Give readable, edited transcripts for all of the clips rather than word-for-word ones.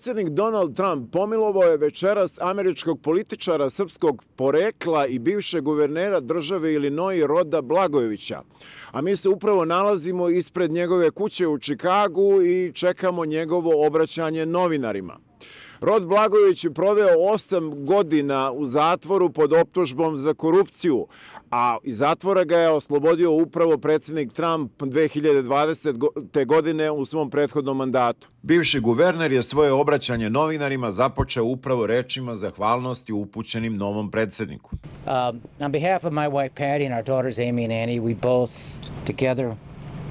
Predsednik Donald Tramp pomilovao je večeras američkog političara srpskog porekla i bivšeg guvernera države Ilinois Roda Blagojevića. A mi se upravo nalazimo ispred njegove kuće u Čikagu i čekamo njegovo obraćanje novinarima. Rod Blagojević je proveo 8 godina u zatvoru pod optužbom za korupciju, a iz zatvora ga je oslobodio upravo predsednik Trump 2020. godine u svom prethodnom mandatu. Bivši guverner je svoje obraćanje novinarima započeo upravo rečima zahvalnosti upućenim novom predsedniku. On behalf of my wife Patty and our daughters Amy and Annie, we both together,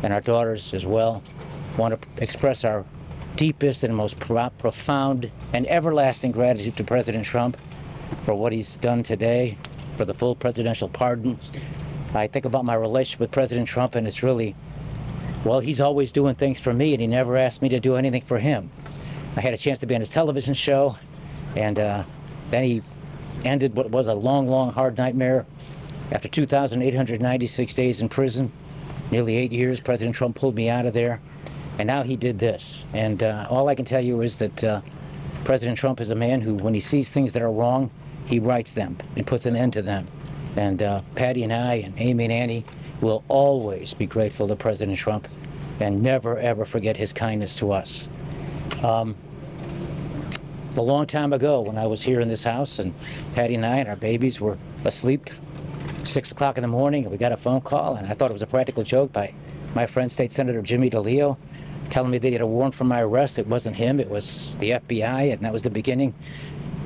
and our daughters as well, want to express our deepest and most profound and everlasting gratitude to President Trump for what he's done today, for the full presidential pardon. I think about my relationship with President Trump, and it's really, well, he's always doing things for me, and he never asked me to do anything for him. I had a chance to be on his television show, and then he ended what was a long, long, hard nightmare. After 2,896 days in prison, nearly 8 years, President Trump pulled me out of there. And now he did this. And all I can tell you is that President Trump is a man who, when he sees things that are wrong, he rights them and puts an end to them. And Patty and I and Amy and Annie will always be grateful to President Trump and never, ever forget his kindness to us. A long time ago, when I was here in this house and Patty and I and our babies were asleep, 6 o'clock in the morning, and we got a phone call, and I thought it was a practical joke by my friend, State Senator Jimmy DeLeo, telling me they had a warrant for my arrest. It wasn't him, it was the FBI, and that was the beginning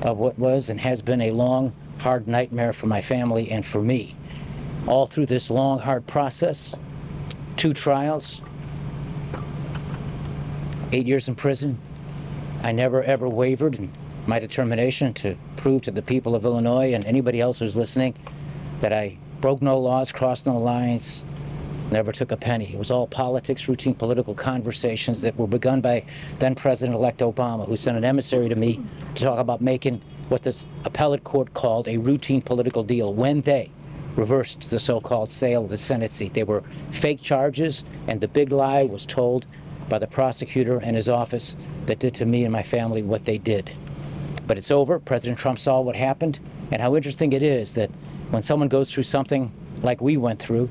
of what was and has been a long, hard nightmare for my family and for me. All through this long, hard process, 2 trials, 8 years in prison, I never ever wavered in my determination to prove to the people of Illinois and anybody else who's listening that I broke no laws, crossed no lines, never took a penny. It was all politics, routine political conversations that were begun by then-President-elect Obama, who sent an emissary to me to talk about making what this appellate court called a routine political deal when they reversed the so-called sale of the Senate seat. They were fake charges, and the big lie was told by the prosecutor and his office that did to me and my family what they did. But it's over. President Trump saw what happened, and how interesting it is that when someone goes through something like we went through,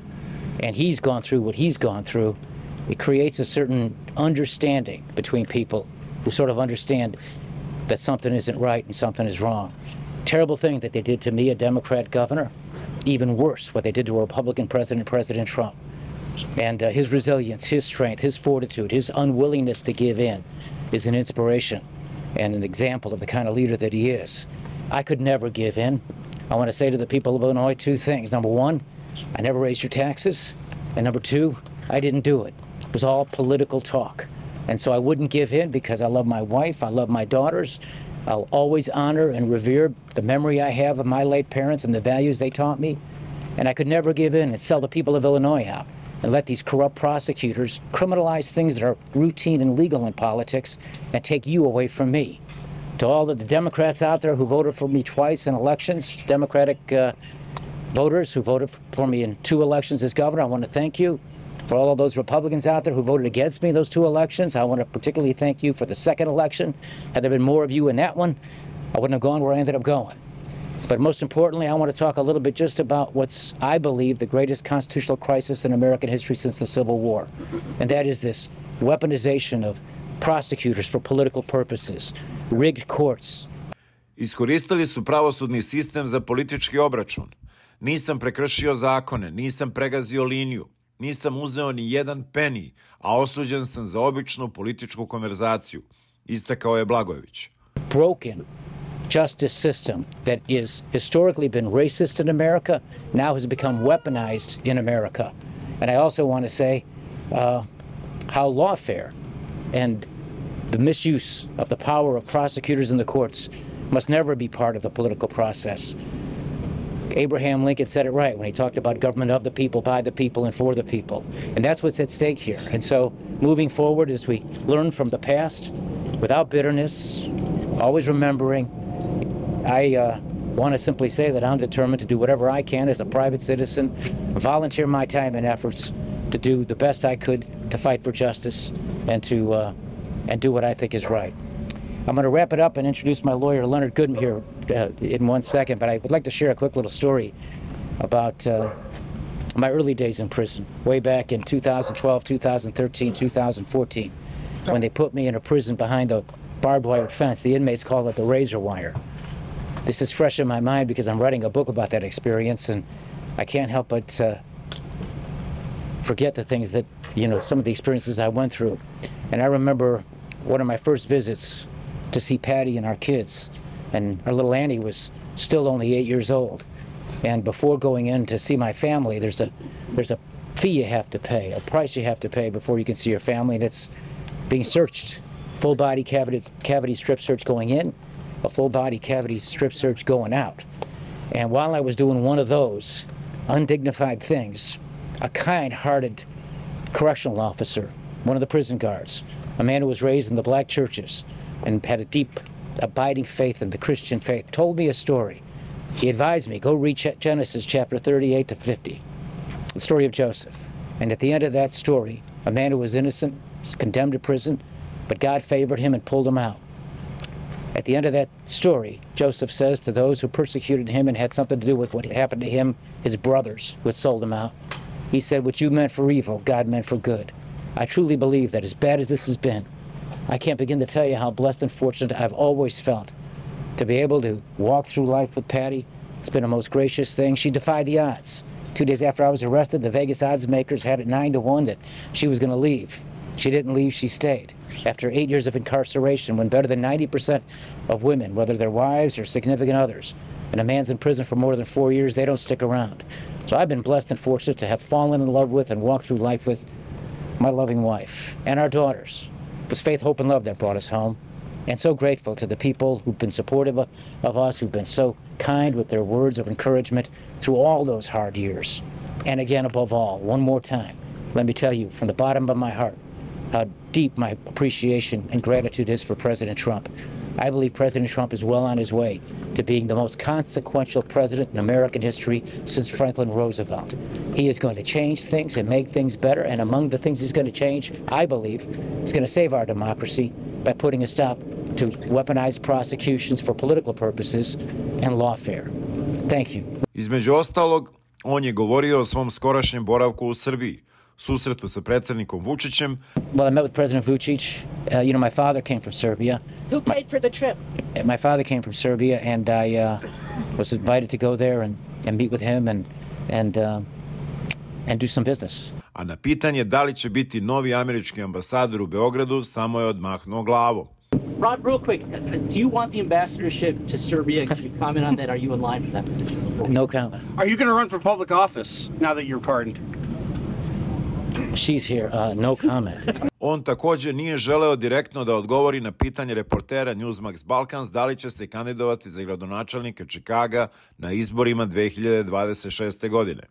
and he's gone through what he's gone through, it creates a certain understanding between people who sort of understand that something isn't right and something is wrong. Terrible thing that they did to me, a Democrat governor. Even worse, what they did to a Republican president, President Trump. And his resilience, his strength, his fortitude, his unwillingness to give in is an inspiration and an example of the kind of leader that he is. I could never give in. I want to say to the people of Illinois 2 things. Number 1, I never raised your taxes. And number 2, I didn't do it. It was all political talk. And so I wouldn't give in because I love my wife, I love my daughters. I'll always honor and revere the memory I have of my late parents and the values they taught me. And I could never give in and sell the people of Illinois out and let these corrupt prosecutors criminalize things that are routine and legal in politics and take you away from me. To all of the Democrats out there who voted for me twice in elections, Democratic voters who voted for me in 2 elections as governor, I want to thank you. For all of those Republicans out there who voted against me in those 2 elections, I want to particularly thank you for the 2nd election. Had there been more of you in that one, I wouldn't have gone where I ended up going. But most importantly, I want to talk a little bit just about what's, I believe, the greatest constitutional crisis in American history since the Civil War. And that is this weaponization of prosecutors for political purposes, rigged courts. Iskoristili su pravosudni sistem za politički obračun. Nisam prekršio zakone, nisam pregazio liniju, nisam uzeo ni jedan peni, a osuđen sam za običnu političku konverzaciju, istakao je Blagojević. Broken justice system that is historically been racist in America now has become weaponized in America. And I also want to say how lawfare and the misuse of the power of prosecutors in the courts must never be part of the political process. Abraham Lincoln said it right when he talked about government of the people, by the people, and for the people. And that's what's at stake here. And so moving forward as we learn from the past, without bitterness, always remembering, I want to simply say that I'm determined to do whatever I can as a private citizen, volunteer my time and efforts to do the best I could to fight for justice and to do what I think is right. I'm going to wrap it up and introduce my lawyer, Leonard Goodman, here in 1 second, but I would like to share a quick little story about my early days in prison, way back in 2012, 2013, 2014, when they put me in a prison behind a barbed wire fence. The inmates call it the razor wire. This is fresh in my mind because I'm writing a book about that experience, and I can't help but forget the things that, some of the experiences I went through. And I remember one of my first visits to see Patty and our kids, and our little Annie was still only 8 years old. And before going in to see my family, there's a fee you have to pay, a price you have to pay before you can see your family, and it's being searched. Full body cavity strip search going in, a full body cavity strip search going out. And while I was doing one of those undignified things, a kind-hearted correctional officer, one of the prison guards, a man who was raised in the black churches and had a deep, abiding faith in the Christian faith, told me a story. He advised me, go read Genesis chapter 38 to 50, the story of Joseph. And at the end of that story, a man who was innocent was condemned to prison, but God favored him and pulled him out. At the end of that story, Joseph says to those who persecuted him and had something to do with what happened to him, his brothers who had sold him out, he said, what you meant for evil, God meant for good. I truly believe that as bad as this has been, I can't begin to tell you how blessed and fortunate I've always felt to be able to walk through life with Patty. It's been a most gracious thing. She defied the odds. 2 days after I was arrested, the Vegas odds makers had it 9-1 that she was going to leave. She didn't leave, she stayed. After 8 years of incarceration, when better than 90% of women, whether they're wives or significant others, and a man's in prison for more than 4 years, they don't stick around. So I've been blessed and fortunate to have fallen in love with and walked through life with my loving wife and our daughters. It was faith, hope, and love that brought us home. And so grateful to the people who've been supportive of us, who've been so kind with their words of encouragement through all those hard years. And again, above all, one more time, let me tell you from the bottom of my heart how deep my appreciation and gratitude is for President Trump. I believe President Trump is well on his way to being the most consequential president in American history since Franklin Roosevelt. He is going to change things and make things better, and among the things he's going to change, I believe, is going to save our democracy by putting a stop to weaponized prosecutions for political purposes and lawfare. Thank you. Između ostalog, on je govorio o svom skorašnjem boravku u Srbiji, susretu sa predsjednikom Vučićem. Well, I met with President Vučić. My father came from Serbia. Who paid for the trip? My father came from Serbia, and I was invited to go there and meet with him and do some business. A na pitanje da li će biti novi američki ambasador u Beogradu, samo je odmahnuo glavom. Rod, real quick, do you want the ambassadorship to Serbia? Can you comment on that? Are you in line for that position? No comment. Are you going to run for public office now that you're pardoned? She's here. No comment. On također nije želeo direktno da odgovori na pitanje reportera Newsmax Balkans da li će se kandidovati za gradonačelnika Čikaga na izborima 2026. godine.